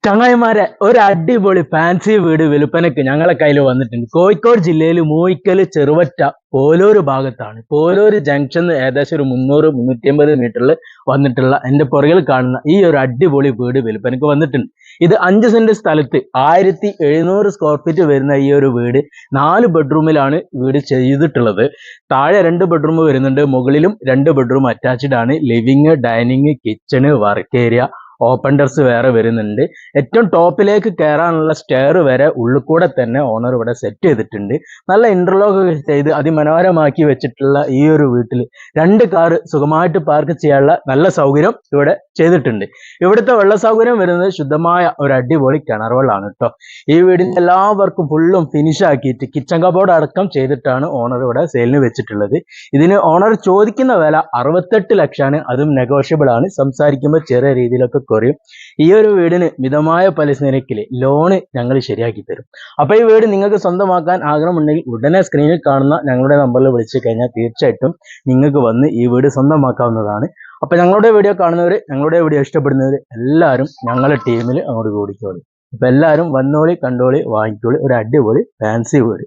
ചങ്ങായിമാരെ ഒരു അടിപൊളി ഫാൻസി വീട് വിൽപ്പനക്ക് ഞങ്ങളെ കയ്യിൽ വന്നിട്ടുണ്ട്. കോഴിക്കോട് ജില്ലയിൽ മൂയിക്കൽ ചെറുവറ്റ പോലൂർ ഭാഗത്താണ്. പോലൂർ ജംഗ്ഷൻ ഏകദേശം ഒരു 300-350 മീറ്ററിൽ വന്നിട്ടുള്ള എൻ്റെ പുറകിൽ കാണുന്ന ഈ ഒരു അടിപൊളി വീട് വിൽപ്പനക്ക് വന്നിട്ടുണ്ട്. ഇത് 5 സെന്റ് സ്ഥലത്ത് 1700 സ്ക്വയർ ഫീറ്റ് വരുന്ന ഈ ഒരു വീട് 4 ബെഡ്റൂമിലാണ് വീട് ചെയ്തിട്ടുള്ളത്. താഴെ 2 ബെഡ്റൂം വരുന്നുണ്ട്, മുകളിലും 2 ബെഡ്റൂം അറ്റാച്ച്ഡ് ആണ്. Living, dining, kitchen, work area, open terrace വേറെ വരുന്നുണ്ട്. ഏറ്റവും ടോപ്പിലേക്ക് കയറാനുള്ള സ്റ്റെയർ വരെ ഉള്ളിൽ കൂടെ തന്നെ ഓണർ ഇവിടെ സെറ്റ് ചെയ്തിട്ടുണ്ട്. നല്ല ഇന്റർലോക്ക് ചെയ്ത് അതിമനോഹരമാക്കി വെച്ചിട്ടുള്ള ഈ ഒരു വീട്ടിൽ 2 കാറ് സുഖമായിട്ട് പാർക്ക് ചെയ്യാനുള്ള നല്ല സൗകര്യം ഇവിടെ ചെയ്തിട്ടുണ്ട്. ഇവിടുത്തെ വെള്ള സൗകര്യം വരുന്നത് ശുദ്ധമായ ഒരു അടിപൊളി കിണർ വെള്ളമാണ് കേട്ടോ. ഈ വീടിന്റെ എല്ലാവർക്കും ഫുള്ളും ഫിനിഷ് ആക്കിയിട്ട് കിച്ചൺ കബോർഡ് അടക്കം ചെയ്തിട്ടാണ് ഓണർ ഇവിടെ സെയിലിന് വെച്ചിട്ടുള്ളത്. ഇതിന് ഓണർ ചോദിക്കുന്ന വില 68 ലക്ഷമാണ്. അതും നെഗോഷ്യബിൾ ആണ്. സംസാരിക്കുമ്പോൾ ചെറിയ രീതിയിലൊക്കെ കുറയും. ഈ ഒരു വീടിന് മിതമായ പലിശ നിരക്കിൽ ലോണ് ഞങ്ങൾ ശരിയാക്കി തരും. അപ്പൊ ഈ വീട് നിങ്ങൾക്ക് സ്വന്തമാക്കാൻ ആഗ്രഹമുണ്ടെങ്കിൽ ഉടനെ സ്ക്രീനിൽ കാണുന്ന ഞങ്ങളുടെ നമ്പറിൽ വിളിച്ചു കഴിഞ്ഞാൽ തീർച്ചയായിട്ടും നിങ്ങൾക്ക് വന്ന് ഈ വീട് സ്വന്തമാക്കാവുന്നതാണ്. അപ്പൊ ഞങ്ങളുടെ വീഡിയോ കാണുന്നവര്, ഞങ്ങളുടെ വീഡിയോ ഇഷ്ടപ്പെടുന്നവര് എല്ലാവരും ഞങ്ങളുടെ ടീമിൽ അങ്ങോട്ട് കൂടിക്കോളി. അപ്പൊ എല്ലാവരും വന്നോളി, കണ്ടോളി, വാങ്ങിക്കോളി. ഒരു അടിപൊളി ഫാൻസി വീട്.